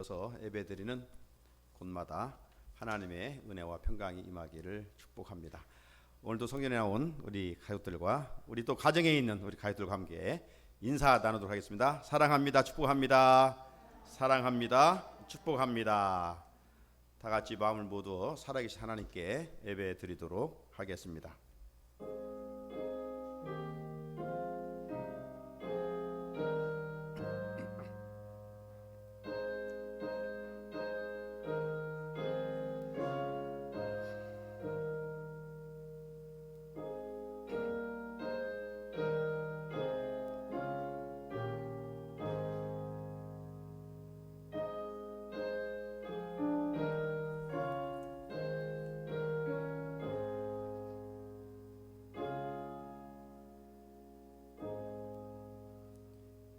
서 예배드리는 곳마다 하나님의 은혜와 평강이 임하기를 축복합니다. 오늘도 성전에 나온 우리 가족들과 우리 또 가정에 있는 우리 가족들과 함께 인사 나누도록 하겠습니다. 사랑합니다. 축복합니다. 사랑합니다. 축복합니다. 다 같이 마음을 모두 살아계신 하나님께 예배드리도록 하겠습니다.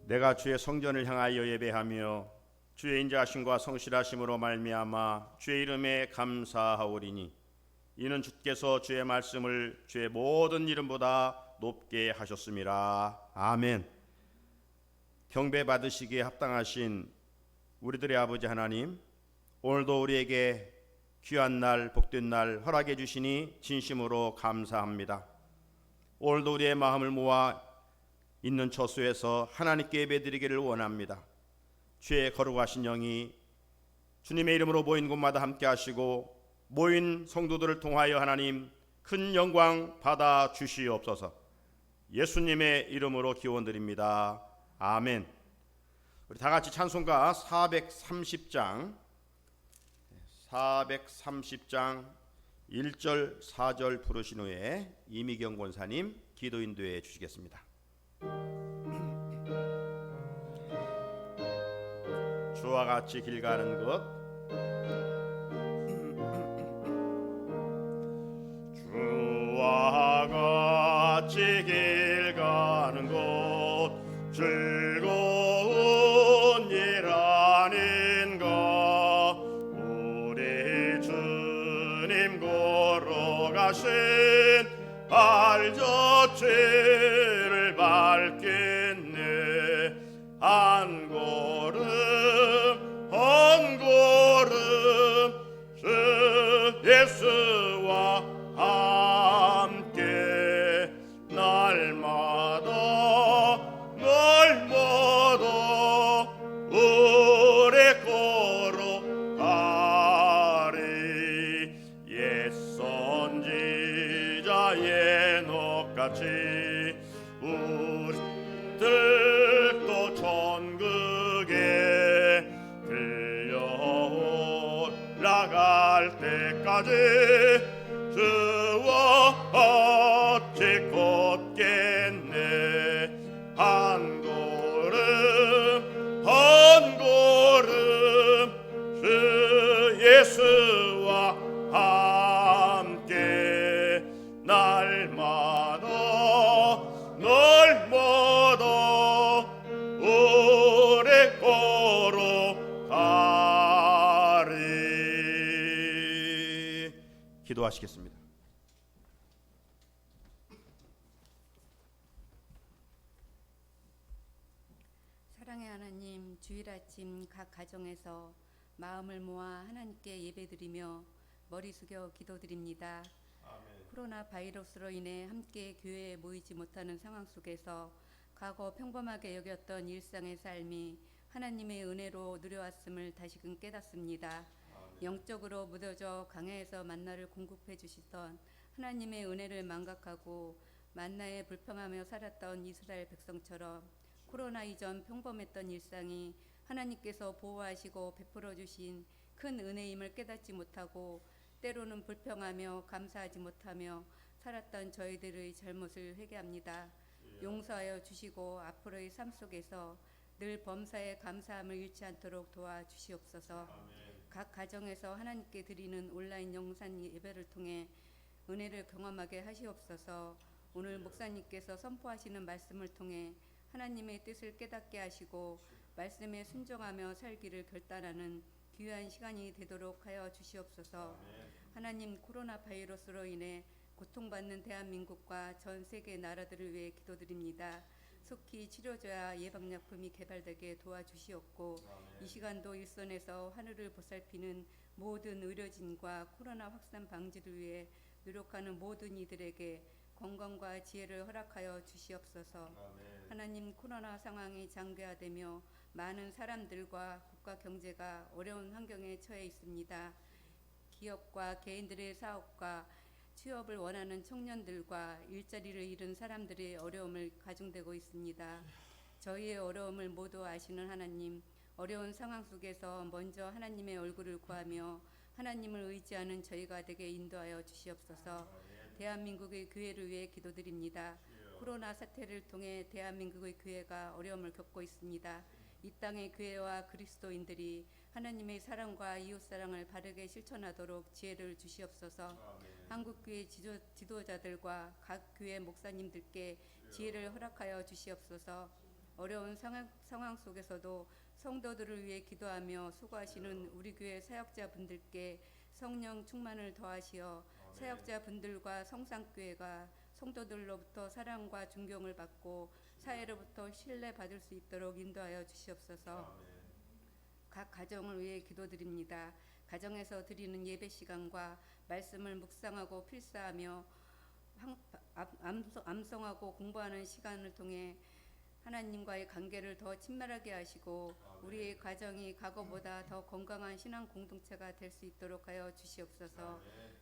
내가 주의 성전을 향하여 예배하며 주의 인자하심과 성실하심으로 말미암아 주의 이름에 감사하오리니 이는 주께서 주의 말씀을 주의 모든 이름보다 높게 하셨음이라. 아멘. 경배 받으시기에 합당하신 우리들의 아버지 하나님, 오늘도 우리에게 귀한 날 복된 날 허락해 주시니 진심으로 감사합니다. 오늘도 우리의 마음을 모아 있는 처소에서 하나님께 예배드리기를 원합니다. 주의 거룩하신 영이 주님의 이름으로 모인 곳마다 함께 하시고 모인 성도들을 통하여 하나님 큰 영광 받아 주시옵소서. 예수님의 이름으로 기원드립니다. 아멘. 우리 다 같이 찬송가 430장 1절 4절 부르신 후에 이미경 권사님 기도 인도해 주시겠습니다. 주와 같이 길 가는 것, 주와 같이 길 가는 것 즐거운 일 아닌가. 우리 주님 걸어가신 발자취를 밟겠네. 한 걸음 한 걸음 주 예수와 함께 날마다 우리 걸어가리. 옛 선지자 에녹같이 우리들도 천국에 들려올라갈 때까지 주와 같이 걷겠네. 한 걸음 한 걸음 주 예수와 함께 날마다 오래 걸어가리. 기도하시겠습니다. 사랑의 하나님, 주일 아침 각 가정에서 마음을 모아 하나님께 예배드리며 머리 숙여 기도드립니다. 아멘. 코로나 바이러스로 인해 함께 교회에 모이지 못하는 상황 속에서 과거 평범하게 여겼던 일상의 삶이 하나님의 은혜로 누려왔음을 다시금 깨닫습니다. 아멘. 영적으로 무뎌져 강야에서 만나를 공급해 주시던 하나님의 은혜를 망각하고 만나에 불평하며 살았던 이스라엘 백성처럼 코로나 이전 평범했던 일상이 하나님께서 보호하시고 베풀어 주신 큰 은혜임을 깨닫지 못하고 때로는 불평하며 감사하지 못하며 살았던 저희들의 잘못을 회개합니다. 용서하여 주시고 앞으로의 삶 속에서 늘 범사에 감사함을 잃지 않도록 도와주시옵소서. 각 가정에서 하나님께 드리는 온라인 영상 예배를 통해 은혜를 경험하게 하시옵소서. 오늘 목사님께서 선포하시는 말씀을 통해 하나님의 뜻을 깨닫게 하시고 말씀에 순종하며 살기를 결단하는 귀한 시간이 되도록 하여 주시옵소서. 하나님, 코로나 바이러스로 인해 고통받는 대한민국과 전 세계 나라들을 위해 기도드립니다. 속히 치료제와 예방약품이 개발되게 도와주시옵고 이 시간도 일선에서 하늘을 보살피는 모든 의료진과 코로나 확산 방지를 위해 노력하는 모든 이들에게 건강과 지혜를 허락하여 주시옵소서. 하나님, 코로나 상황이 장기화되며 많은 사람들과 국가 경제가 어려운 환경에 처해 있습니다. 기업과 개인들의 사업과 취업을 원하는 청년들과 일자리를 잃은 사람들의 어려움을 가중되고 있습니다. 저희의 어려움을 모두 아시는 하나님, 어려운 상황 속에서 먼저 하나님의 얼굴을 구하며 하나님을 의지하는 저희가 되게 인도하여 주시옵소서. 대한민국의 교회를 위해 기도드립니다. 코로나 사태를 통해 대한민국의 교회가 어려움을 겪고 있습니다. 이 땅의 교회와 그리스도인들이 하나님의 사랑과 이웃사랑을 바르게 실천하도록 지혜를 주시옵소서. 한국교회 지도자들과 각 교회 목사님들께 지혜를 허락하여 주시옵소서. 어려운 상황 속에서도 성도들을 위해 기도하며 수고하시는 우리 교회 사역자분들께 성령 충만을 더하시어 사역자분들과 성산교회가 성도들로부터 사랑과 존경을 받고 사회로부터 신뢰받을 수 있도록 인도하여 주시옵소서. 각 가정을 위해 기도드립니다. 가정에서 드리는 예배 시간과 말씀을 묵상하고 필사하며 암송하고 공부하는 시간을 통해 하나님과의 관계를 더 친밀하게 하시고 우리의 가정이 과거보다 더 건강한 신앙 공동체가 될 수 있도록 하여 주시옵소서.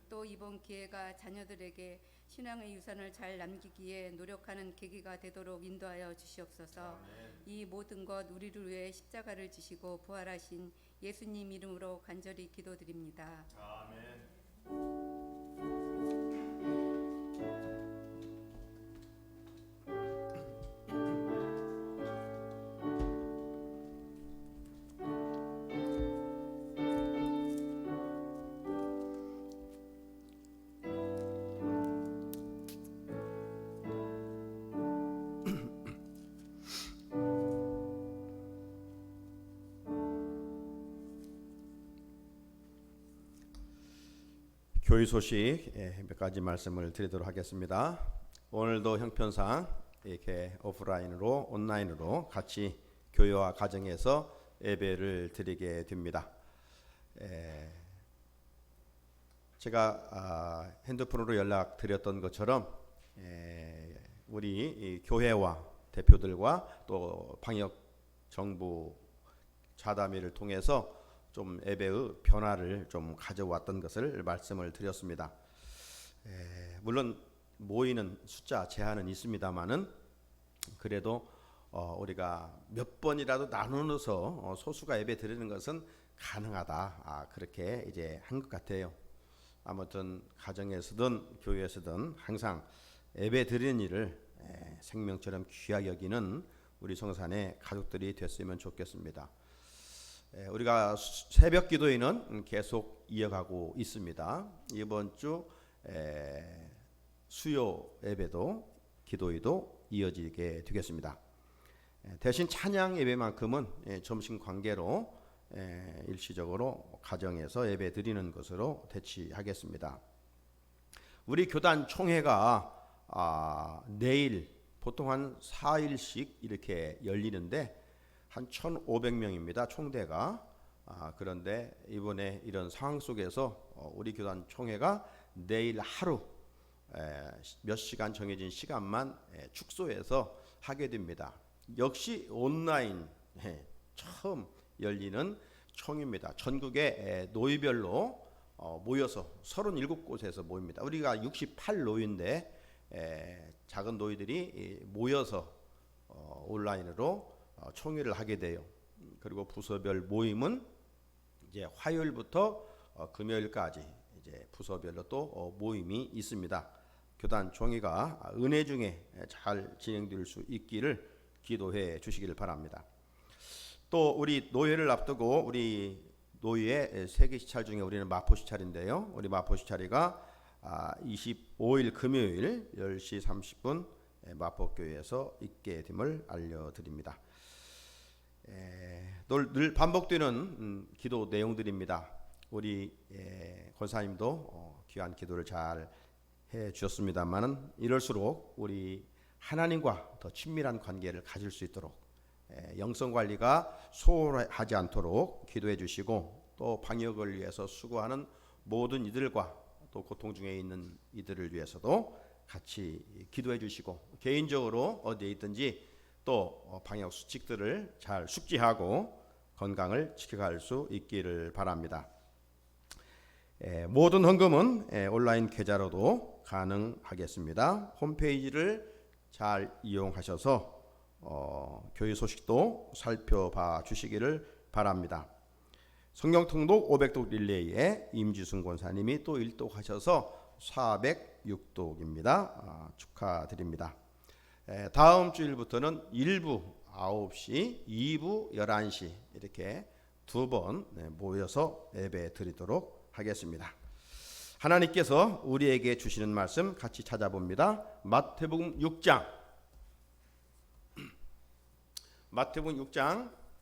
또 이번 기회가 자녀들에게 신앙의 유산을 잘 남기기에 노력하는 계기가 되도록 인도하여 주시옵소서. 이 모든 것 우리를 위해 십자가를 지시고 부활하신 예수님 이름으로 간절히 기도드립니다. 아멘. 교회 소식 몇 가지 말씀을 드리도록 하겠습니다. 오늘도 형편상 이렇게 오프라인으로 온라인으로 같이 교회와 가정에서 예배를 드리게 됩니다. 제가 핸드폰으로 연락드렸던 것처럼 우리 교회와 대표들과 또 방역 정부 자담회를 통해서 좀 예배의 변화를 좀 가져왔던 것을 말씀을 드렸습니다. 물론 모이는 숫자 제한은 있습니다만은 그래도 우리가 몇 번이라도 나누어서 소수가 예배 드리는 것은 가능하다. 그렇게 이제 한 것 같아요. 아무튼 가정에서든 교회에서든 항상 예배 드리는 일을 생명처럼 귀하게 여기는 우리 성산의 가족들이 됐으면 좋겠습니다. 우리가 새벽 기도회는 계속 이어가고 있습니다. 이번 주 수요 예배도 기도회도 이어지게 되겠습니다. 대신 찬양 예배만큼은 점심 관계로 일시적으로 가정에서 예배 드리는 것으로 대치하겠습니다. 우리 교단 총회가 내일 보통 한 4일씩 이렇게 열리는데 한 1,500명입니다. 총대가. 그런데 이번에 이런 상황 속에서 우리 교단 총회가 내일 하루 몇 시간 정해진 시간만 축소해서 하게 됩니다. 역시 온라인 처음 열리는 총회입니다. 전국의 노위별로 모여서 37곳에서 모입니다. 우리가 68노위인데 작은 노위들이 모여서 온라인으로 총회를 하게 돼요. 그리고 부서별 모임은 이제 화요일부터 금요일까지 이제 부서별로 또 모임이 있습니다. 교단 총회가 은혜 중에 잘 진행될 수 있기를 기도해 주시기를 바랍니다. 또 우리 노예를 앞두고 우리 노예의 세계 시찰 중에 우리는 마포 시찰인데요. 우리 마포 시찰이가 25일 금요일 10시 30분 마포교회에서 있게 됨을 알려드립니다. 늘 반복되는 기도 내용들입니다. 우리 권사님도 귀한 기도를 잘 해주셨습니다만은 이럴수록 우리 하나님과 더 친밀한 관계를 가질 수 있도록 영성 관리가 소홀하지 않도록 기도해 주시고, 또 방역을 위해서 수고하는 모든 이들과 또 고통 중에 있는 이들을 위해서도 같이 기도해 주시고, 개인적으로 어디에 있든지 또 방역 수칙들을 잘 숙지하고 건강을 지켜갈 수 있기를 바랍니다. 모든 헌금은 온라인 계좌로도 가능하겠습니다. 홈페이지를 잘 이용하셔서 교회 소식도 살펴봐 주시기를 바랍니다. 성경통독 500독 릴레이에 임지순 권사님이 또 일독하셔서 406독입니다. 축하드립니다. 다음 주일부터는 1부 9시, 2부 11시 이렇게 두 번 모여서 예배 드리도록 하겠습니다. 하나님께서 우리에게 주시는 말씀 같이 찾아봅니다. 마태복음 6장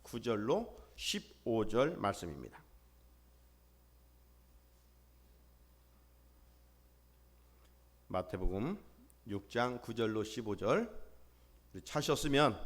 9절로 15절 말씀입니다. 마태복음 6장 9절로 15절, 찾으셨으면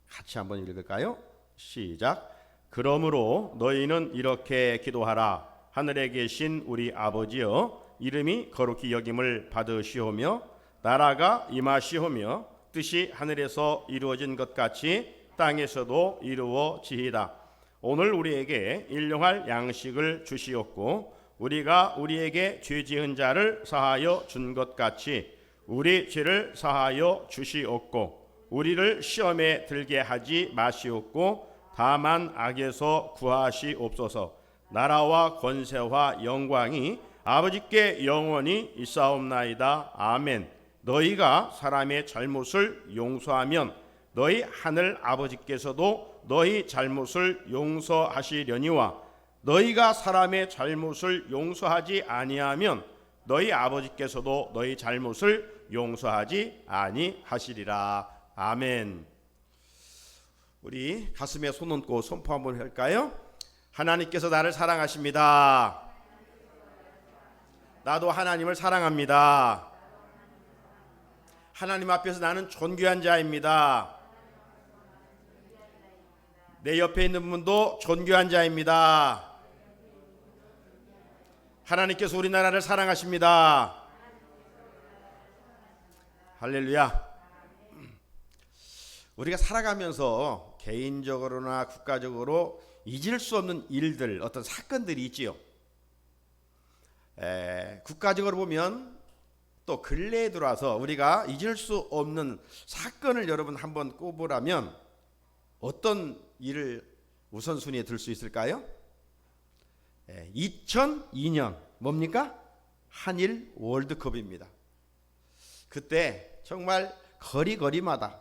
같이 한번 읽을까요? 시작. 그러므로 너희는 이렇게 기도하라. 하늘에 계신 우리 아버지여, 이름이 거룩히 여김을 받으시오며 나라가 임하시오며 뜻이 하늘에서 이루어진 것 같이 땅에서도 이루어지이다. 오늘 우리에게 일용할 양식을 주시옵고 우리가 우리에게 죄 지은 자를 사하여 준 것 같이 우리 죄를 사하여 주시옵고 우리를 시험에 들게 하지 마시옵고 다만 악에서 구하시옵소서. 나라와 권세와 영광이 아버지께 영원히 있사옵나이다. 아멘. 너희가 사람의 잘못을 용서하면 너희 하늘 아버지께서도 너희 잘못을 용서하시려니와 너희가 사람의 잘못을 용서하지 아니하면 너희 아버지께서도 너희 잘못을 용서하지 아니하시리라. 아멘. 우리 가슴에 손 얹고 선포 한번 할까요? 하나님께서 나를 사랑하십니다. 나도 하나님을 사랑합니다. 하나님 앞에서 나는 존귀한 자입니다. 내 옆에 있는 분도 존귀한 자입니다. 하나님께서 우리나라를 사랑하십니다. 할렐루야. 우리가 살아가면서 개인적으로나 국가적으로 잊을 수 없는 일들, 어떤 사건들이 있지요. 국가적으로 보면 또 근래에 들어와서 우리가 잊을 수 없는 사건을 여러분 한번 꼽으라면 어떤 일을 우선순위에 들 수 있을까요? 2002년 뭡니까? 한일 월드컵입니다. 그때 정말 거리마다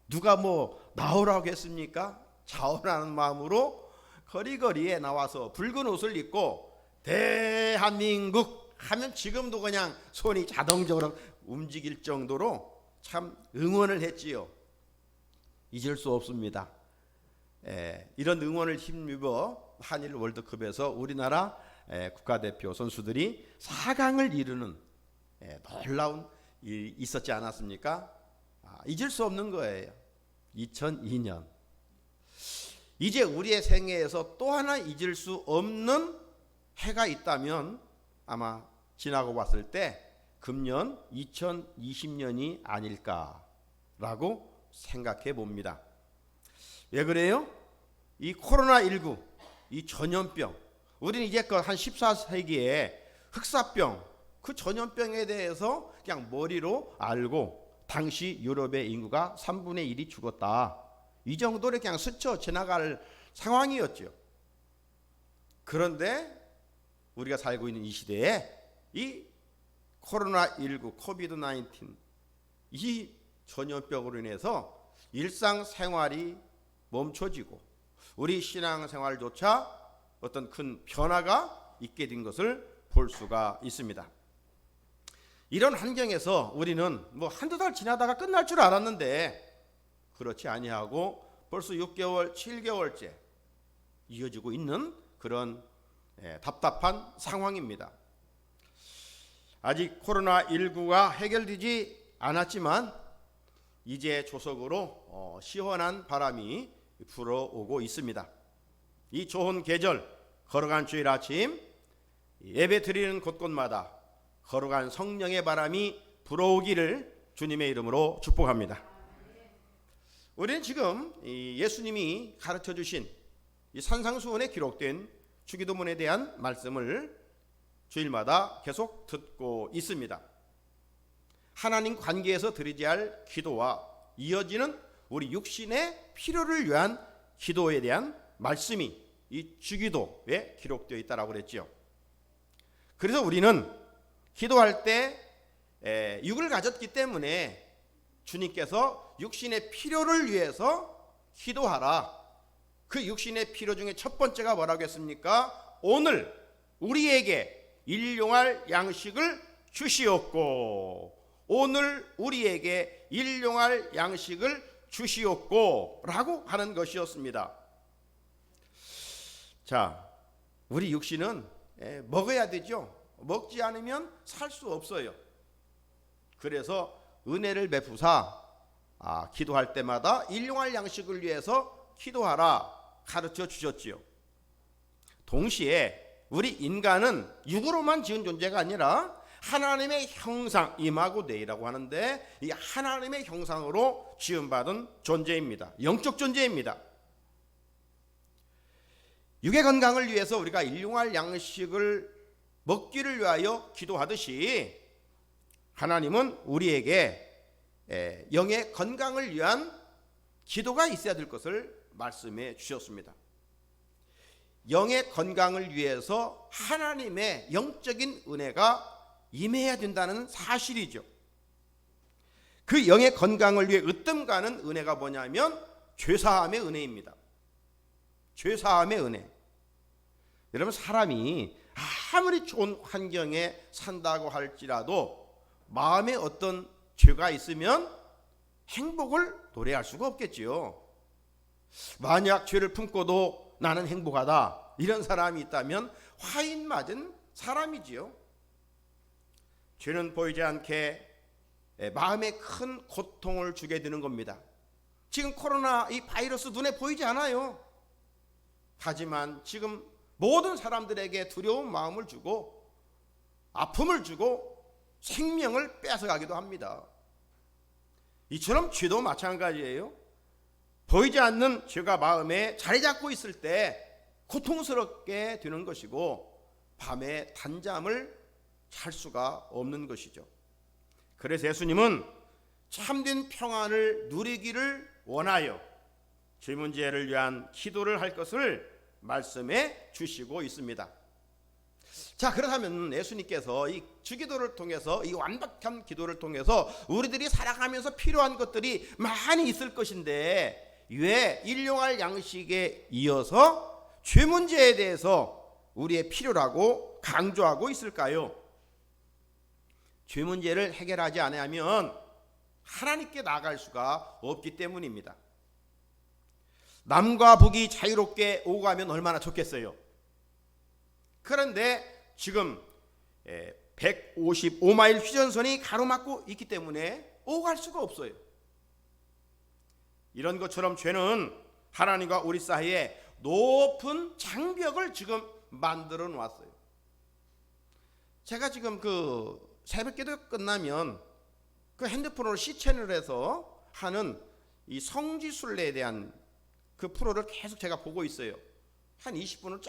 누가 뭐 나오라고 했습니까? 자원하는 마음으로 거리에 나와서 붉은 옷을 입고 대한민국 하면 지금도 그냥 손이 자동적으로 움직일 정도로 참 응원을 했지요. 잊을 수 없습니다. 이런 응원을 힘입어 한일 월드컵에서 우리나라 국가대표 선수들이 4강을 이루는 놀라운 일이 있었지 않았습니까? 잊을 수 없는 거예요. 2002년. 이제 우리의 생애에서 또 하나 잊을 수 없는 해가 있다면 아마 지나고 봤을 때 금년 2020년이 아닐까라고 생각해 봅니다. 왜 그래요? 이 코로나19, 이 전염병, 우리는 이제껏 한 14세기에 흑사병, 그 전염병에 대해서 그냥 머리로 알고 당시 유럽의 인구가 3분의 1이 죽었다. 이 정도로 그냥 스쳐 지나갈 상황이었죠. 그런데 우리가 살고 있는 이 시대에 이 코로나19, 코비드-19 이 전염병으로 인해서 일상생활이 멈춰지고 우리 신앙생활조차 어떤 큰 변화가 있게 된 것을 볼 수가 있습니다. 이런 환경에서 우리는 뭐 한두 달 지나다가 끝날 줄 알았는데 그렇지 아니하고 벌써 6개월, 7개월째 이어지고 있는 그런 답답한 상황입니다. 아직 코로나19가 해결되지 않았지만 이제 조석으로 시원한 바람이 불어오고 있습니다. 이 좋은 계절, 거룩한 주일 아침 예배 드리는 곳곳마다 거룩한 성령의 바람이 불어오기를 주님의 이름으로 축복합니다. 우리는 지금 예수님이 가르쳐 주신 이 산상수훈에 기록된 주기도문에 대한 말씀을 주일마다 계속 듣고 있습니다. 하나님 관계에서 드리지 할 기도와 이어지는 우리 육신의 필요를 위한 기도에 대한 말씀이 이 주기도에 기록되어 있다라고 그랬죠. 그래서 우리는 기도할 때 육을 가졌기 때문에 주님께서 육신의 필요를 위해서 기도하라. 그 육신의 필요 중에 첫 번째가 뭐라고 했습니까? 오늘 우리에게 일용할 양식을 주시옵고, 오늘 우리에게 일용할 양식을 주시옵고 라고 하는 것이었습니다. 자, 우리 육신은 먹어야 되죠. 먹지 않으면 살 수 없어요. 그래서 은혜를 베푸사 기도할 때마다 일용할 양식을 위해서 기도하라 가르쳐 주셨지요. 동시에 우리 인간은 육으로만 지은 존재가 아니라 하나님의 형상, 이마고데이라고 하는데 이 하나님의 형상으로 지음받은 존재입니다. 영적 존재입니다. 육의 건강을 위해서 우리가 일용할 양식을 먹기를 위하여 기도하듯이 하나님은 우리에게 영의 건강을 위한 기도가 있어야 될 것을 말씀해 주셨습니다. 영의 건강을 위해서 하나님의 영적인 은혜가 임해야 된다는 사실이죠. 그 영의 건강을 위해 으뜸가는 은혜가 뭐냐면 죄사함의 은혜입니다. 죄사함의 은혜. 여러분, 사람이 아무리 좋은 환경에 산다고 할지라도 마음에 어떤 죄가 있으면 행복을 노래할 수가 없겠지요. 만약 죄를 품고도 나는 행복하다 이런 사람이 있다면 화인 맞은 사람이지요. 죄는 보이지 않게 마음에 큰 고통을 주게 되는 겁니다. 지금 코로나 이 바이러스 눈에 보이지 않아요. 하지만 지금 모든 사람들에게 두려운 마음을 주고 아픔을 주고 생명을 뺏어가기도 합니다. 이처럼 죄도 마찬가지예요. 보이지 않는 죄가 마음에 자리 잡고 있을 때 고통스럽게 되는 것이고 밤에 단잠을 잘 수가 없는 것이죠. 그래서 예수님은 참된 평안을 누리기를 원하여 죄 문제를 위한 기도를 할 것을 말씀해 주시고 있습니다. 자, 그렇다면 예수님께서 이 주기도를 통해서, 이 완벽한 기도를 통해서 우리들이 살아가면서 필요한 것들이 많이 있을 것인데 왜 일용할 양식에 이어서 죄 문제에 대해서 우리의 필요라고 강조하고 있을까요? 죄 문제를 해결하지 않으면 하나님께 나아갈 수가 없기 때문입니다. 남과 북이 자유롭게 오가면 얼마나 좋겠어요. 그런데 지금 155마일 휴전선이 가로막고 있기 때문에 오갈 수가 없어요. 이런 것처럼 죄는 하나님과 우리 사이에 높은 장벽을 지금 만들어 놓았어요. 제가 지금 그 새벽기도 끝나면 그 핸드폰으로 C채널에서 하는 이 성지순례에 대한 그 프로를 계속 제가 보고 있어요. 한 20분을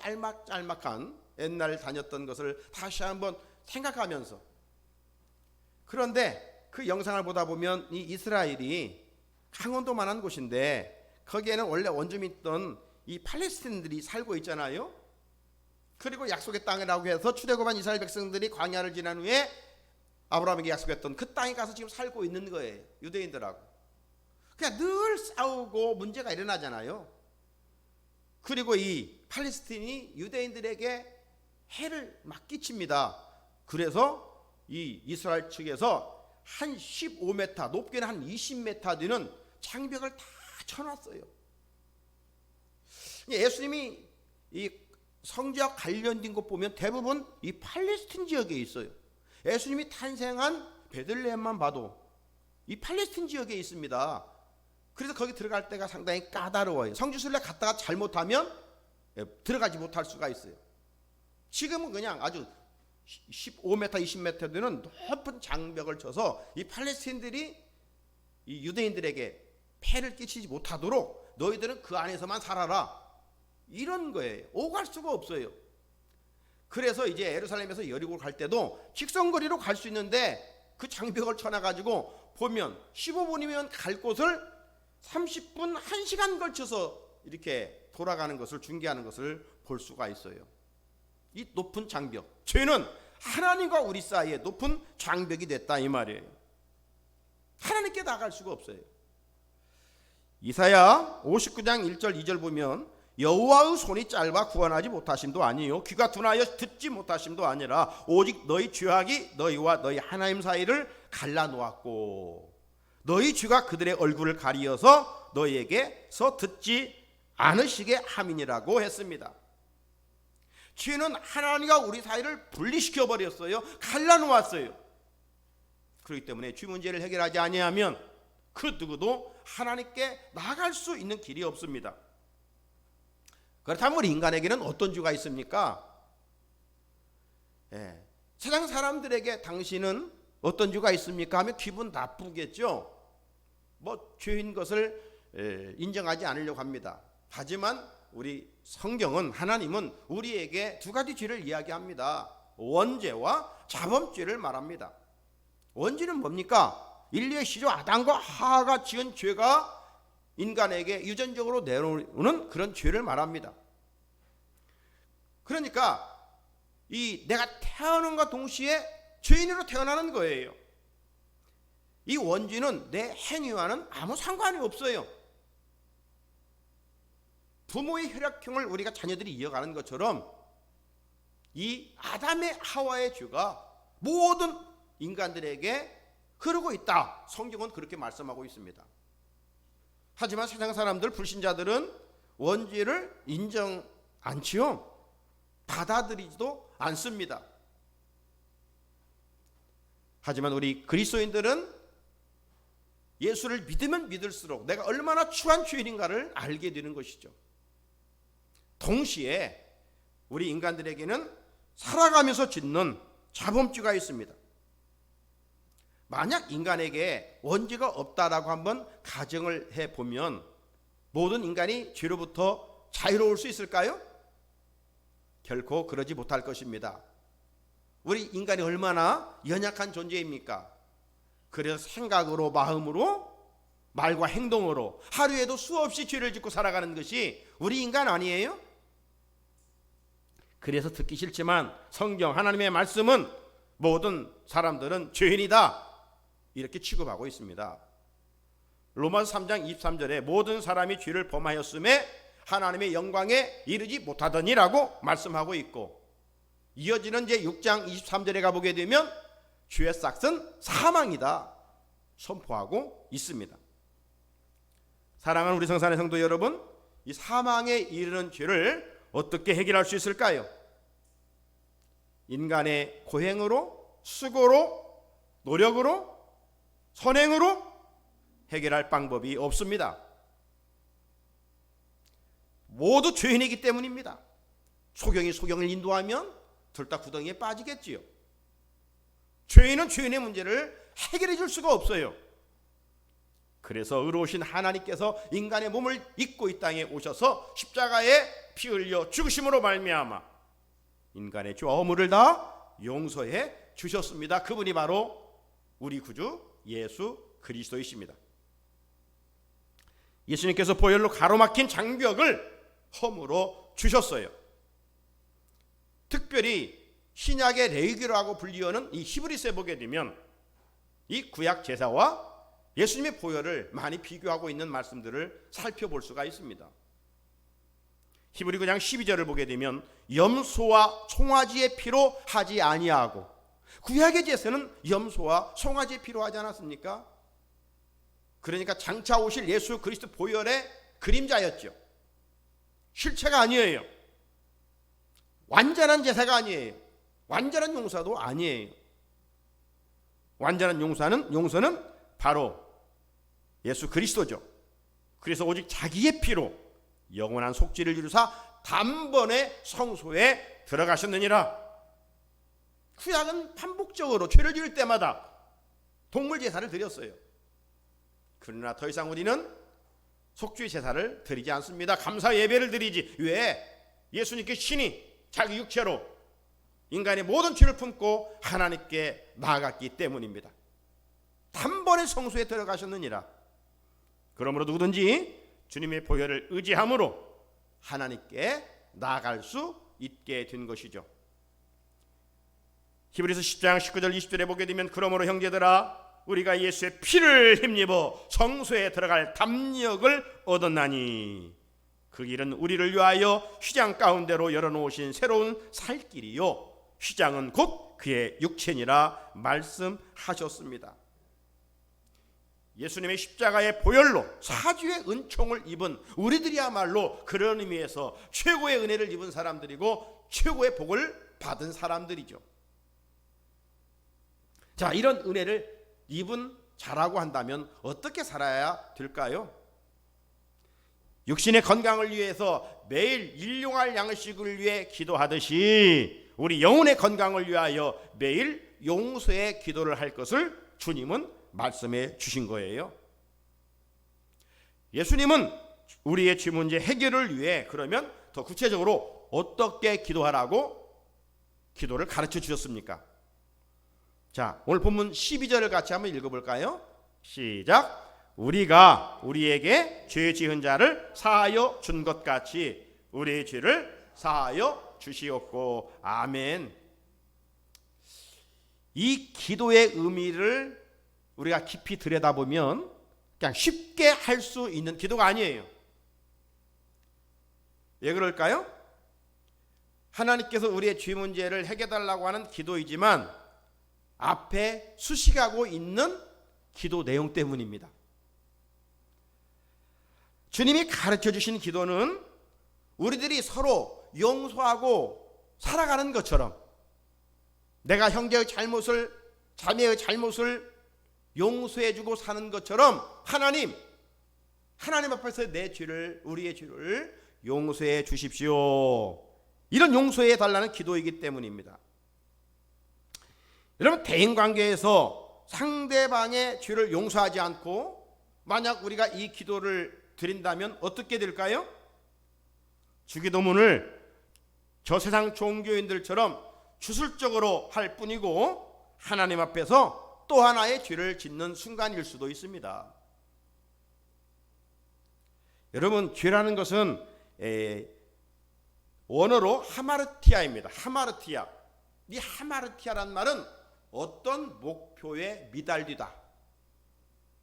짤막한 옛날 다녔던 것을 다시 한번 생각하면서. 그런데 그 영상을 보다 보면 이 이스라엘이 강원도만한 곳인데 거기에는 원래 원주민 있던 이 팔레스틴들이 살고 있잖아요. 그리고 약속의 땅이라고 해서 출애굽한 이스라엘 백성들이 광야를 지난 후에 아브라함에게 약속했던 그 땅에 가서 지금 살고 있는 거예요. 유대인들하고. 그냥 늘 싸우고 문제가 일어나잖아요. 그리고 이 팔레스틴이 유대인들에게 해를 막 끼칩니다. 그래서 이 이스라엘 측에서 한 15m, 높게는 한 20m 되는 장벽을 다 쳐놨어요. 예수님이 이 성지와 관련된 것 보면 대부분 이 팔레스틴 지역에 있어요. 예수님이 탄생한 베들레헴만 봐도 이 팔레스틴 지역에 있습니다. 그래서 거기 들어갈 때가 상당히 까다로워요. 성지순례 갔다가 잘못하면 들어가지 못할 수가 있어요. 지금은 그냥 아주 15m, 20m 되는 높은 장벽을 쳐서 이 팔레스틴들이 이 유대인들에게 폐를 끼치지 못하도록 너희들은 그 안에서만 살아라, 이런 거예요. 오갈 수가 없어요. 그래서 이제 예루살렘에서 여리고 갈 때도 직선거리로 갈 수 있는데 그 장벽을 쳐놔가지고 보면 15분이면 갈 곳을 30분, 1시간 걸쳐서 이렇게 돌아가는 것을, 중계하는 것을 볼 수가 있어요. 이 높은 장벽, 죄는 하나님과 우리 사이에 높은 장벽이 됐다 이 말이에요. 하나님께 나갈 수가 없어요. 이사야 59장 1절 2절 보면 여호와의 손이 짧아 구원하지 못하심도 아니요 귀가 둔하여 듣지 못하심도 아니라 오직 너희 죄악이 너희와 너희 하나님 사이를 갈라놓았고 너희 죄가 그들의 얼굴을 가리어서 너희에게서 듣지 않으시게 함이니라고 했습니다. 죄는 하나님과 우리 사이를 분리시켜 버렸어요. 갈라놓았어요. 그렇기 때문에 죄 문제를 해결하지 아니하면 그 누구도 하나님께 나갈 수 있는 길이 없습니다. 그렇다면 우리 인간에게는 어떤 죄가 있습니까? 세상 사람들에게 당신은 어떤 죄가 있습니까? 하면 기분 나쁘겠죠. 뭐 죄인 것을 인정하지 않으려고 합니다. 하지만 우리 성경은, 하나님은 우리에게 두 가지 죄를 이야기합니다. 원죄와 자범죄를 말합니다. 원죄는 뭡니까? 인류의 시조 아담과 하와가 지은 죄가 인간에게 유전적으로 내려오는 그런 죄를 말합니다. 그러니까 이 내가 태어난과 동시에 죄인으로 태어나는 거예요. 이 원죄는 내 행위와는 아무 상관이 없어요. 부모의 혈액형을 우리가 자녀들이 이어가는 것처럼 이 아담의 하와의 죄가 모든 인간들에게 흐르고 있다. 성경은 그렇게 말씀하고 있습니다. 하지만 세상 사람들, 불신자들은 원죄를 인정 않지요. 받아들이지도 않습니다. 하지만 우리 그리스도인들은 예수를 믿으면 믿을수록 내가 얼마나 추한 죄인인가를 알게 되는 것이죠. 동시에 우리 인간들에게는 살아가면서 짓는 자범죄가 있습니다. 만약 인간에게 원죄가 없다라고 한번 가정을 해보면 모든 인간이 죄로부터 자유로울 수 있을까요? 결코 그러지 못할 것입니다. 우리 인간이 얼마나 연약한 존재입니까? 그래서 생각으로, 마음으로, 말과 행동으로 하루에도 수없이 죄를 짓고 살아가는 것이 우리 인간 아니에요? 그래서 듣기 싫지만 성경, 하나님의 말씀은 모든 사람들은 죄인이다 이렇게 취급하고 있습니다. 로마서 3장 23절에 모든 사람이 죄를 범하였음에 하나님의 영광에 이르지 못하더니라고 말씀하고 있고, 이어지는 제 6장 23절에 가보게 되면 죄의 싹은 사망이다 선포하고 있습니다. 사랑하는 우리 성산의 성도 여러분, 이 사망에 이르는 죄를 어떻게 해결할 수 있을까요? 인간의 고행으로, 수고로, 노력으로, 선행으로 해결할 방법이 없습니다. 모두 죄인이기 때문입니다. 소경이 소경을 인도하면 들다 구덩이에 빠지겠지요. 죄인은 죄인의 문제를 해결해 줄 수가 없어요. 그래서 의로우신 하나님께서 인간의 몸을 입고 이 땅에 오셔서 십자가에 피 흘려 죽으심으로 말미암아 인간의 죄와 허물을 다 용서해 주셨습니다. 그분이 바로 우리 구주 예수 그리스도이십니다. 예수님께서 보혈로 가로막힌 장벽을 허물어 주셨어요. 특별히 신약의 레위기라고 불리우는 이 히브리서에 보게 되면 이 구약 제사와 예수님의 보혈을 많이 비교하고 있는 말씀들을 살펴볼 수가 있습니다. 히브리 9장 12절을 보게 되면 염소와 송아지의 피로 하지 아니하고, 구약의 제사는 염소와 송아지의 피로 하지 않았습니까? 그러니까 장차 오실 예수 그리스도 보혈의 그림자였죠. 실체가 아니에요. 완전한 제사가 아니에요. 완전한 용서도 아니에요. 완전한 용서는 바로 예수 그리스도죠. 그래서 오직 자기의 피로 영원한 속죄를 이루사 단번에 성소에 들어가셨느니라. 구약은 반복적으로 죄를 지을 때마다 동물 제사를 드렸어요. 그러나 더 이상 우리는 속죄 제사를 드리지 않습니다. 감사 예배를 드리지. 왜? 예수님께 신이 자기 육체로 인간의 모든 죄를 품고 하나님께 나아갔기 때문입니다. 단번에 성소에 들어가셨느니라. 그러므로 누구든지 주님의 보혈을 의지함으로 하나님께 나아갈 수 있게 된 것이죠. 히브리서 10장 19절 20절에 보게 되면 그러므로 형제들아 우리가 예수의 피를 힘입어 성소에 들어갈 담력을 얻었나니 그 길은 우리를 위하여 휘장 가운데로 열어놓으신 새로운 살 길이요 휘장은 곧 그의 육체니라 말씀하셨습니다. 예수님의 십자가의 보혈로 사주의 은총을 입은 우리들이야말로 그런 의미에서 최고의 은혜를 입은 사람들이고 최고의 복을 받은 사람들이죠. 자, 이런 은혜를 입은 자라고 한다면 어떻게 살아야 될까요? 육신의 건강을 위해서 매일 일용할 양식을 위해 기도하듯이 우리 영혼의 건강을 위하여 매일 용서의 기도를 할 것을 주님은 말씀해 주신 거예요. 예수님은 우리의 죄 문제 해결을 위해 그러면 더 구체적으로 어떻게 기도하라고 기도를 가르쳐 주셨습니까? 자, 오늘 본문 12절을 같이 한번 읽어볼까요? 시작. 우리가 우리에게 죄 지은 자를 사하여 준 것 같이 우리의 죄를 사하여 주시옵고. 아멘. 이 기도의 의미를 우리가 깊이 들여다보면 그냥 쉽게 할 수 있는 기도가 아니에요. 왜 그럴까요? 하나님께서 우리의 죄 문제를 해결해달라고 하는 기도이지만 앞에 수식하고 있는 기도 내용 때문입니다. 주님이 가르쳐 주신 기도는 우리들이 서로 용서하고 살아가는 것처럼 내가 형제의 잘못을 자매의 잘못을 용서해주고 사는 것처럼 하나님 앞에서 내 죄를 우리의 죄를 용서해 주십시오. 이런 용서해 달라는 기도이기 때문입니다. 여러분 대인관계에서 상대방의 죄를 용서하지 않고 만약 우리가 이 기도를 드린다면 어떻게 될까요? 주기도문을 저 세상 종교인들처럼 주술적으로 할 뿐이고 하나님 앞에서 또 하나의 죄를 짓는 순간일 수도 있습니다. 여러분 죄라는 것은 원어로 하마르티아입니다. 하마르티아. 이 하마르티아란 말은 어떤 목표에 미달리다.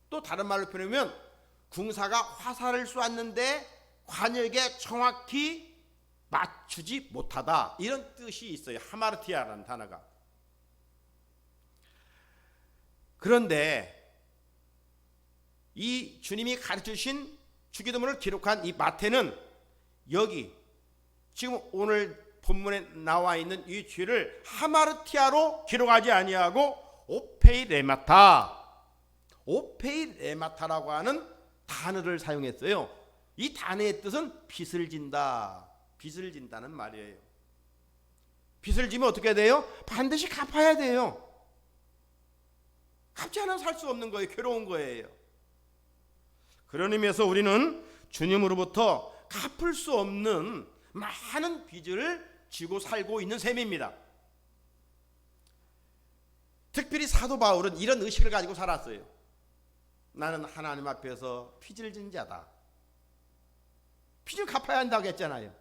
또 다른 말로 표현하면 궁사가 화살을 쏘았는데 관역에 정확히 맞추지 못하다. 이런 뜻이 있어요. 하마르티아라는 단어가. 그런데 이 주님이 가르쳐주신 주기도문을 기록한 이 마태는 여기 지금 오늘 본문에 나와 있는 이 죄를 하마르티아로 기록하지 아니하고 오페이레마타라고 하는 단어를 사용했어요. 이 단어의 뜻은 빚을 진다. 빚을 진다는 말이에요. 빚을 지면 어떻게 돼요? 반드시 갚아야 돼요. 갚지 않으면 살 수 없는 거예요. 괴로운 거예요. 그런 의미에서 우리는 주님으로부터 갚을 수 없는 많은 빚을 지고 살고 있는 셈입니다. 특별히 사도 바울은 이런 의식을 가지고 살았어요. 나는 하나님 앞에서 빚을 진 자다. 빚을 갚아야 한다고 했잖아요.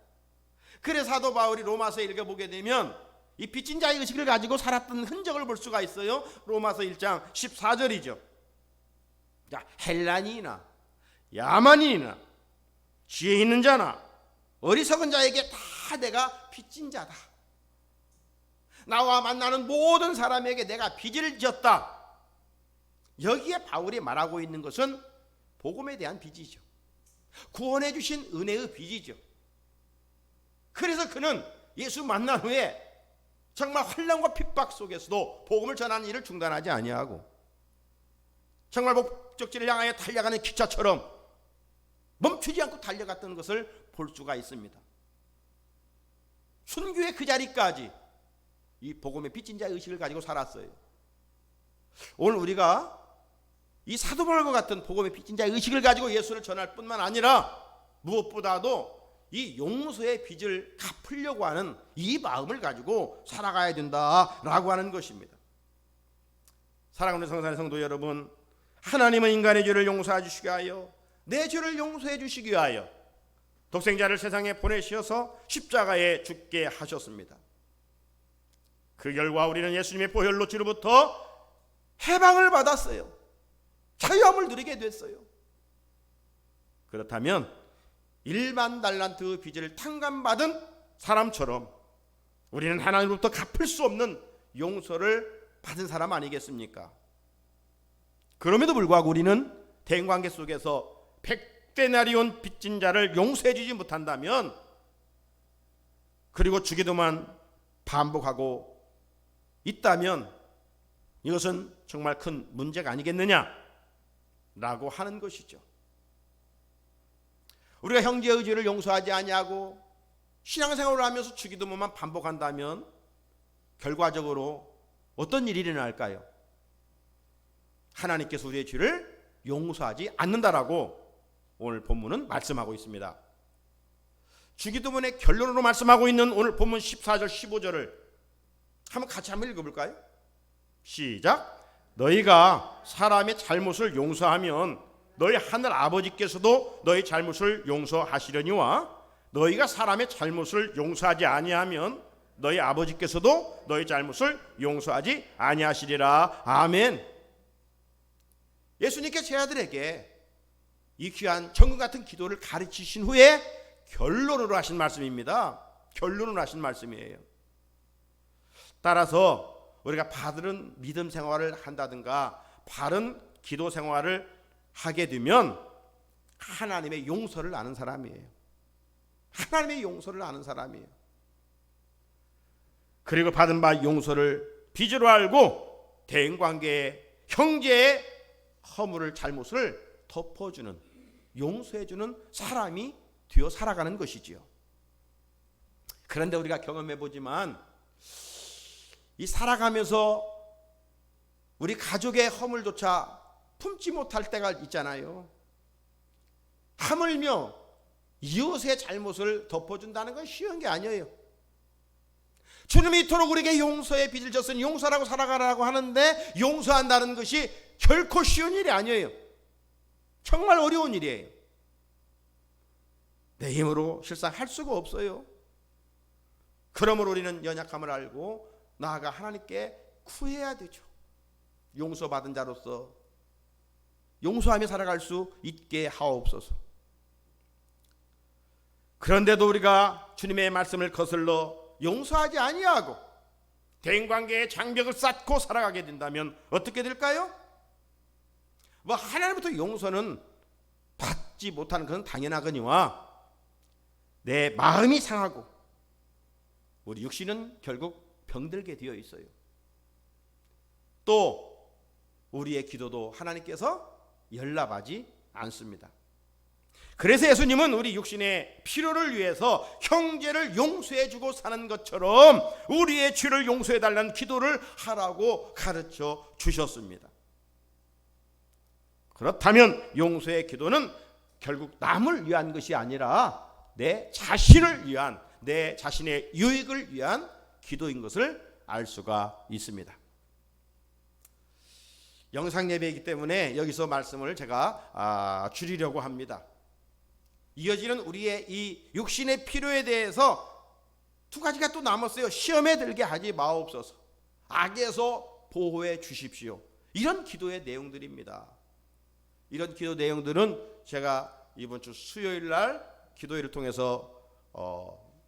그래서 사도 바울이 로마서 읽어보게 되면 이 빚진 자의 의식을 가지고 살았던 흔적을 볼 수가 있어요. 로마서 1장 14절이죠. 자, 헬라니나 야만인이나 지혜 있는 자나 어리석은 자에게 다 내가 빚진 자다. 나와 만나는 모든 사람에게 내가 빚을 졌다. 여기에 바울이 말하고 있는 것은 복음에 대한 빚이죠. 구원해 주신 은혜의 빚이죠. 그래서 그는 예수 만난 후에 정말 환난과 핍박 속에서도 복음을 전하는 일을 중단하지 아니하고 정말 목적지를 향하여 달려가는 기차처럼 멈추지 않고 달려갔던 것을 볼 수가 있습니다. 순교의 그 자리까지 이 복음의 빚진 자의 의식을 가지고 살았어요. 오늘 우리가 이 사도 바울과 같은 복음의 빚진 자의 의식을 가지고 예수를 전할 뿐만 아니라 무엇보다도 이 용서의 빚을 갚으려고 하는 이 마음을 가지고 살아가야 된다라고 하는 것입니다. 사랑하는 성산의 성도 여러분, 하나님은 인간의 죄를 용서해 주시기 위하여, 내 죄를 용서해 주시기 위하여 독생자를 세상에 보내셔서 십자가에 죽게 하셨습니다. 그 결과 우리는 예수님의 보혈 노치로부터 해방을 받았어요. 자유함을 누리게 됐어요. 그렇다면 1만 달란트 빚을 탕감받은 사람처럼 우리는 하나님으로부터 갚을 수 없는 용서를 받은 사람 아니겠습니까? 그럼에도 불구하고 우리는 대인관계 속에서 100데나리온 빚진 자를 용서해 주지 못한다면, 그리고 주기도만 반복하고 있다면 이것은 정말 큰 문제가 아니겠느냐라고 하는 것이죠. 우리가 형제의 죄를 용서하지 아니하고 신앙생활을 하면서 주기도만 반복한다면 결과적으로 어떤 일이 일어날까요? 하나님께서 우리의 죄를 용서하지 않는다라고 오늘 본문은 말씀하고 있습니다. 주기도문의 결론으로 말씀하고 있는 오늘 본문 14절 15절을 같이 한번 읽어볼까요? 시작. 너희가 사람의 잘못을 용서하면 너희 하늘 아버지께서도 너희 잘못을 용서하시려니와 너희가 사람의 잘못을 용서하지 아니하면 너희 아버지께서도 너희 잘못을 용서하지 아니하시리라. 아멘. 예수님께서 제 아들에게 이 귀한 정금 같은 기도를 가르치신 후에 결론으로 하신 말씀입니다. 결론으로 하신 말씀이에요. 따라서 우리가 바른 믿음 생활을 한다든가 바른 기도 생활을 하게 되면 하나님의 용서를 아는 사람이에요. 하나님의 용서를 아는 사람이에요. 그리고 받은 바 용서를 빚으로 알고 대인관계에 형제의 허물을 잘못을 덮어주는, 용서해주는 사람이 되어 살아가는 것이지요. 그런데 우리가 경험해보지만 이 살아가면서 우리 가족의 허물조차 품지 못할 때가 있잖아요. 하물며 이웃의 잘못을 덮어준다는 건 쉬운 게 아니에요. 주님이 이토록 우리에게 용서의 빚을 졌으니 용서라고 살아가라고 하는데 용서한다는 것이 결코 쉬운 일이 아니에요. 정말 어려운 일이에요. 내 힘으로 실상 할 수가 없어요. 그러므로 우리는 연약함을 알고 나아가 하나님께 구해야 되죠. 용서받은 자로서 용서하며 살아갈 수 있게 하옵소서. 그런데도 우리가 주님의 말씀을 거슬러 용서하지 아니하고 대인관계의 장벽을 쌓고 살아가게 된다면 어떻게 될까요? 하나님부터 용서는 받지 못하는 것은 당연하거니와 내 마음이 상하고 우리 육신은 결국 병들게 되어 있어요. 또 우리의 기도도 하나님께서 연락하지 않습니다. 그래서 예수님은 우리 육신의 필요를 위해서 형제를 용서해주고 사는 것처럼 우리의 죄를 용서해달라는 기도를 하라고 가르쳐 주셨습니다. 그렇다면 용서의 기도는 결국 남을 위한 것이 아니라 내 자신을 위한, 내 자신의 유익을 위한 기도인 것을 알 수가 있습니다. 영상 예배이기 때문에 여기서 말씀을 제가 줄이려고 합니다. 이어지는 우리의 이 육신의 필요에 대해서 두 가지가 또 남았어요. 시험에 들게 하지 마옵소서. 악에서 보호해 주십시오. 이런 기도의 내용들입니다. 이런 기도 내용들은 제가 이번 주 수요일 날 기도회를 통해서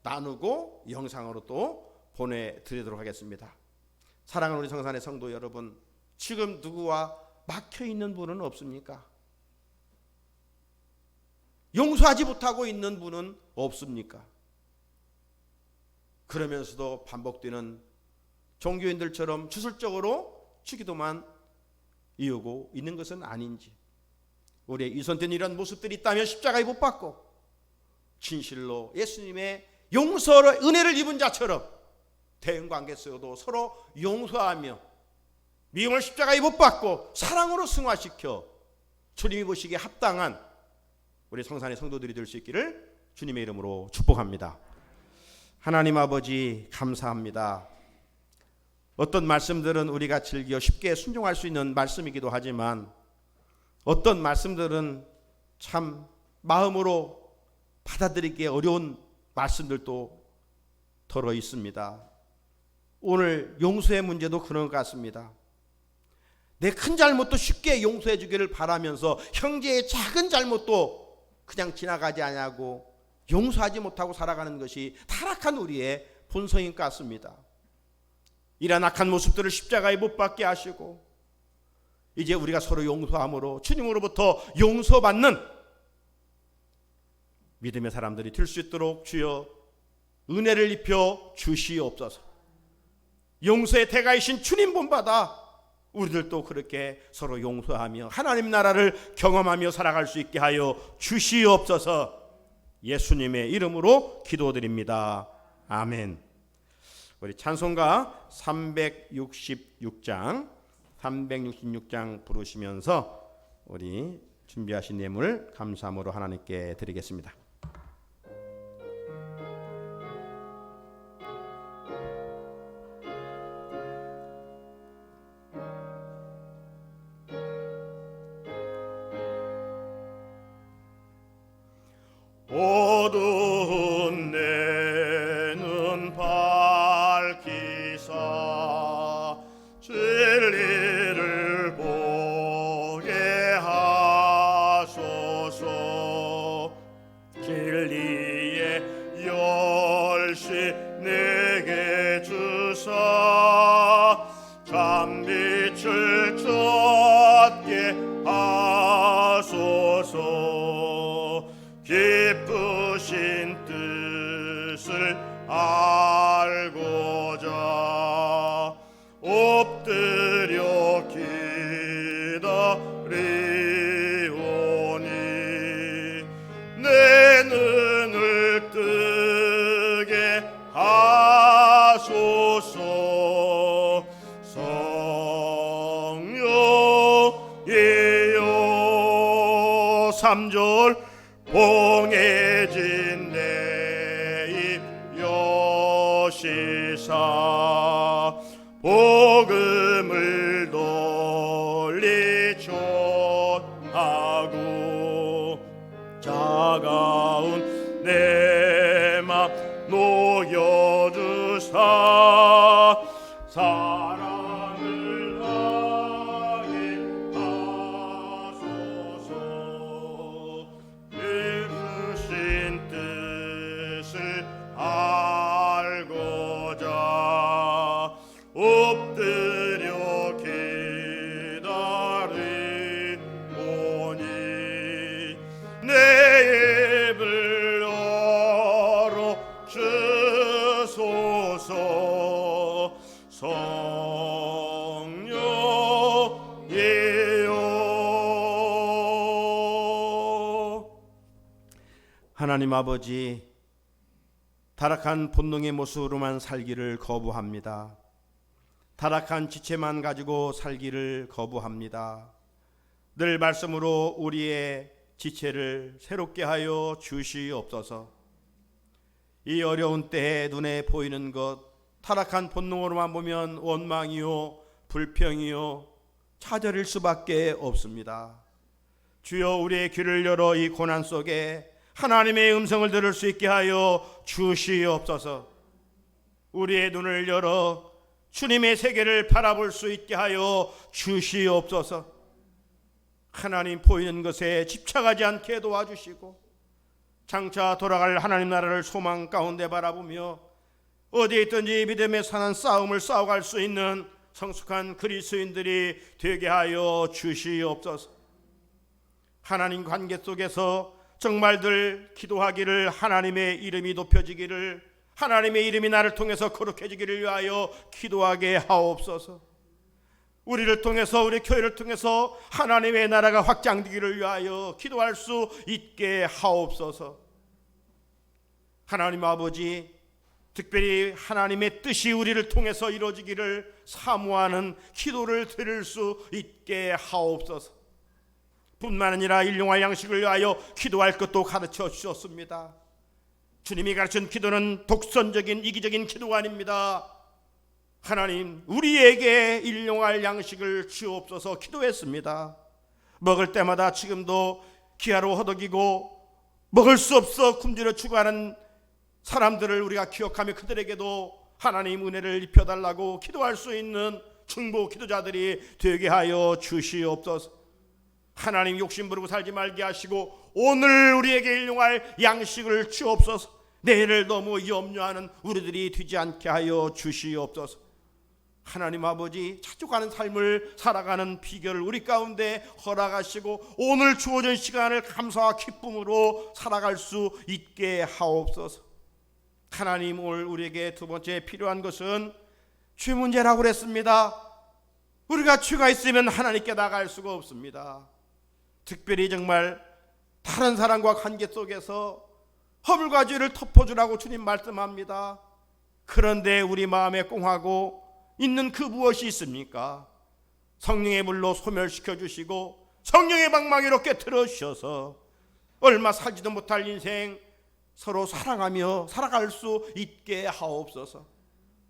나누고 영상으로 또 보내드리도록 하겠습니다. 사랑하는 우리 성산의 성도 여러분, 지금 누구와 막혀있는 분은 없습니까? 용서하지 못하고 있는 분은 없습니까? 그러면서도 반복되는 종교인들처럼 주술적으로 주기도만 이루고 있는 것은 아닌지, 우리의 위선된 이런 모습들이 있다면 십자가에 못 박고 진실로 예수님의 용서를 은혜를 입은 자처럼 대인관계 속에도 서로 용서하며 미움을 십자가에 못 박고 사랑으로 승화시켜 주님이 보시기에 합당한 우리 성산의 성도들이 될 수 있기를 주님의 이름으로 축복합니다. 하나님 아버지 감사합니다. 어떤 말씀들은 우리가 즐겨 쉽게 순종할 수 있는 말씀이기도 하지만 어떤 말씀들은 참 마음으로 받아들이기 어려운 말씀들도 들어 있습니다. 오늘 용서의 문제도 그런 것 같습니다. 내 큰 잘못도 쉽게 용서해 주기를 바라면서 형제의 작은 잘못도 그냥 지나가지 않냐고 용서하지 못하고 살아가는 것이 타락한 우리의 본성인 것 같습니다. 이런 악한 모습들을 십자가에 못 박게 하시고 이제 우리가 서로 용서함으로 주님으로부터 용서받는 믿음의 사람들이 될 수 있도록 주여 은혜를 입혀 주시옵소서. 용서의 대가이신 주님 본받아 우리들도 그렇게 서로 용서하며 하나님 나라를 경험하며 살아갈 수 있게 하여 주시옵소서. 예수님의 이름으로 기도드립니다. 아멘. 우리 찬송가 366장 부르시면서 우리 준비하신 예물 감사함으로 하나님께 드리겠습니다. 어두운 내 눈 밝히사 진리를 보게 하소서. 진리의 열쇠 내게 주사 참빛을 찾게 하소서. 기쁘신 뜻을 알고자 엎드려 기다리오니 내 눈을 뜨게 하소서. 성령이여 3절 봉해진 내 입 여시사 복음을 널리 전하고 차가운 내 맘 녹여주사 사랑을 하게 하소서. 기쁘신 뜻을 알고자 엎드려 기다리오니 내 입을 열어 주소서. 성령이여 하나님 아버지, 타락한 본능의 모습으로만 살기를 거부합니다. 타락한 지체만 가지고 살기를 거부합니다. 늘 말씀으로 우리의 지체를 새롭게 하여 주시옵소서. 이 어려운 때에 눈에 보이는 것, 타락한 본능으로만 보면 원망이요 불평이요 차절일 수밖에 없습니다. 주여 우리의 귀를 열어 이 고난 속에 하나님의 음성을 들을 수 있게 하여 주시옵소서. 우리의 눈을 열어 주님의 세계를 바라볼 수 있게 하여 주시옵소서. 하나님 보이는 것에 집착하지 않게 도와주시고 장차 돌아갈 하나님 나라를 소망 가운데 바라보며 어디에 있든지 믿음의 선한 싸움을 싸워갈 수 있는 성숙한 그리스도인들이 되게 하여 주시옵소서. 하나님 관계 속에서 정말들 기도하기를 하나님의 이름이 높여지기를, 하나님의 이름이 나를 통해서 거룩해지기를 위하여 기도하게 하옵소서. 우리를 통해서, 우리 교회를 통해서 하나님의 나라가 확장되기를 위하여 기도할 수 있게 하옵소서. 하나님 아버지, 특별히 하나님의 뜻이 우리를 통해서 이루어지기를 사모하는 기도를 드릴 수 있게 하옵소서. 뿐만 아니라 일용할 양식을 위하여 기도할 것도 가르쳐 주셨습니다. 주님이 가르친 기도는 독선적인 이기적인 기도가 아닙니다. 하나님, 우리에게 일용할 양식을 주옵소서 기도했습니다. 먹을 때마다 지금도 기아로 허덕이고 먹을 수 없어 굶주려 죽어가는 사람들을 우리가 기억하며 그들에게도 하나님 은혜를 입혀달라고 기도할 수 있는 중보 기도자들이 되게 하여 주시옵소서. 하나님, 욕심 부리고 살지 말게 하시고 오늘 우리에게 일용할 양식을 주옵소서. 내일을 너무 염려하는 우리들이 되지 않게 하여 주시옵소서. 하나님 아버지, 자족하는 삶을 살아가는 비결을 우리 가운데 허락하시고 오늘 주어진 시간을 감사와 기쁨으로 살아갈 수 있게 하옵소서. 하나님, 오늘 우리에게 두 번째 필요한 것은 죄 문제라고 그랬습니다. 우리가 죄가 있으면 하나님께 나갈 수가 없습니다. 특별히 정말 다른 사람과 관계 속에서 허물과 죄를 덮어주라고 주님 말씀합니다. 그런데 우리 마음에 꽁하고 있는 그 무엇이 있습니까? 성령의 물로 소멸시켜 주시고 성령의 방망이로 깨트려 주셔서 얼마 살지도 못할 인생 서로 사랑하며 살아갈 수 있게 하옵소서.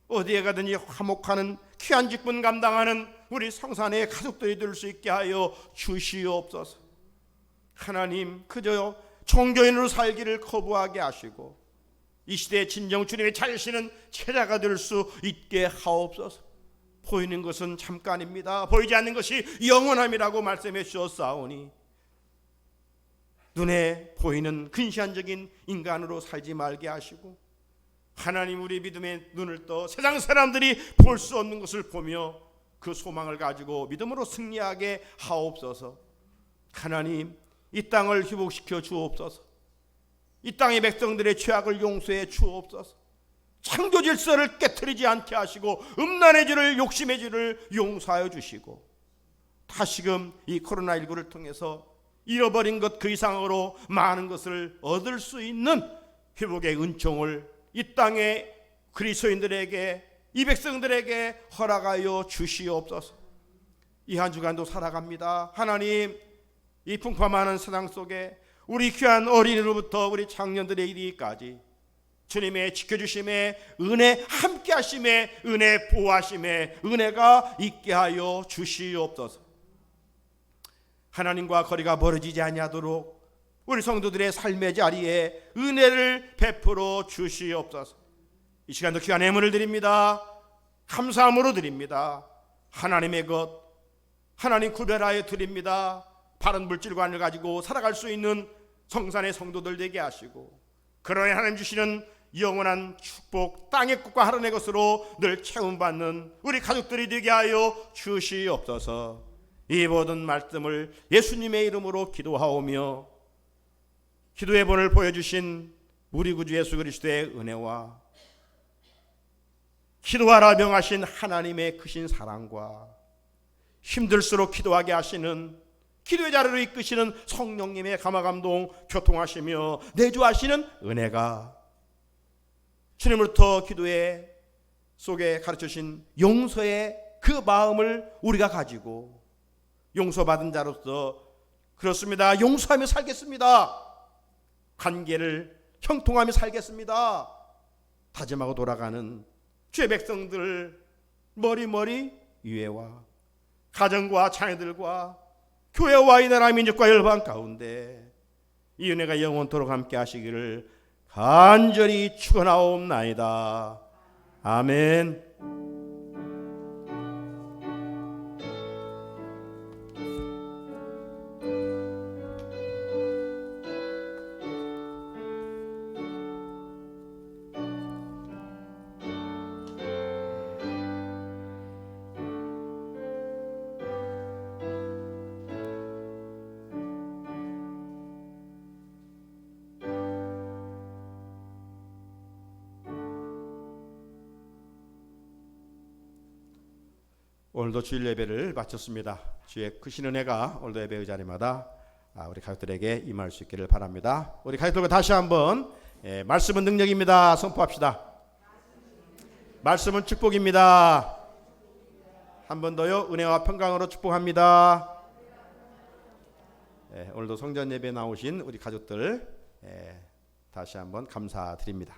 어디에 가든지 화목하는 귀한 직분 감당하는 우리 성산의 가족들이 될 수 있게 하여 주시옵소서. 하나님, 그저 종교인으로 살기를 거부하게 하시고 이 시대에 진정 주님의 찾으시는 제자가 될 수 있게 하옵소서. 보이는 것은 잠깐입니다. 보이지 않는 것이 영원함이라고 말씀해 주셨사오니 눈에 보이는 근시안적인 인간으로 살지 말게 하시고 하나님, 우리 믿음의 눈을 떠 세상 사람들이 볼 수 없는 것을 보며 그 소망을 가지고 믿음으로 승리하게 하옵소서. 하나님, 이 땅을 회복시켜 주옵소서. 이 땅의 백성들의 죄악을 용서해 주옵소서. 창조 질서를 깨트리지 않게 하시고 음란의 죄를, 욕심의 죄를 용서하여 주시고 다시금 이 코로나19를 통해서 잃어버린 것 그 이상으로 많은 것을 얻을 수 있는 회복의 은총을 이 땅의 그리스도인들에게, 이 백성들에게 허락하여 주시옵소서. 이 한 주간도 살아갑니다. 하나님, 이 풍파많은 세상 속에 우리 귀한 어린이로부터 우리 청년들의 이르기까지 주님의 지켜주심에, 은혜 함께 하심에, 은혜 보호하심에 은혜가 있게 하여 주시옵소서. 하나님과 거리가 멀어지지 아니하도록 우리 성도들의 삶의 자리에 은혜를 베풀어 주시옵소서. 이 시간도 귀한 예물을 드립니다. 감사함으로 드립니다. 하나님의 것, 하나님 구별하여 드립니다. 바른 물질관을 가지고 살아갈 수 있는 성산의 성도들 되게 하시고 그러나 하나님 주시는 영원한 축복, 땅의 것과 하늘의 것으로 늘 채움받는 우리 가족들이 되게 하여 주시옵소서. 이 모든 말씀을 예수님의 이름으로 기도하오며 기도의 본을 보여주신 우리 구주 예수 그리스도의 은혜와 기도하라 명하신 하나님의 크신 사랑과 힘들수록 기도하게 하시는 기도의 자리로 이끄시는 성령님의 감화감동 교통하시며 내주하시는 은혜가 주님으로부터 기도의 속에 가르쳐주신 용서의 그 마음을 우리가 가지고 용서받은 자로서 그렇습니다. 용서하며 살겠습니다. 관계를 형통하며 살겠습니다. 다짐하고 돌아가는 주의 백성들 머리머리 위에와 가정과 자녀들과 교회와 이 나라 민족과 열방 가운데 이 은혜가 영원토록 함께 하시기를 간절히 축원하옵나이다. 아멘. 오늘도 주일 예배를 마쳤습니다. 주의 크신 은혜가 오늘도 예배의 자리마다 우리 가족들에게 임할 수 있기를 바랍니다. 우리 가족들과 다시 한번 말씀은 능력입니다. 선포합시다. 말씀은 축복입니다. 한 번 더요. 은혜와 평강으로 축복합니다. 오늘도 성전 예배 나오신 우리 가족들 다시 한번 감사드립니다.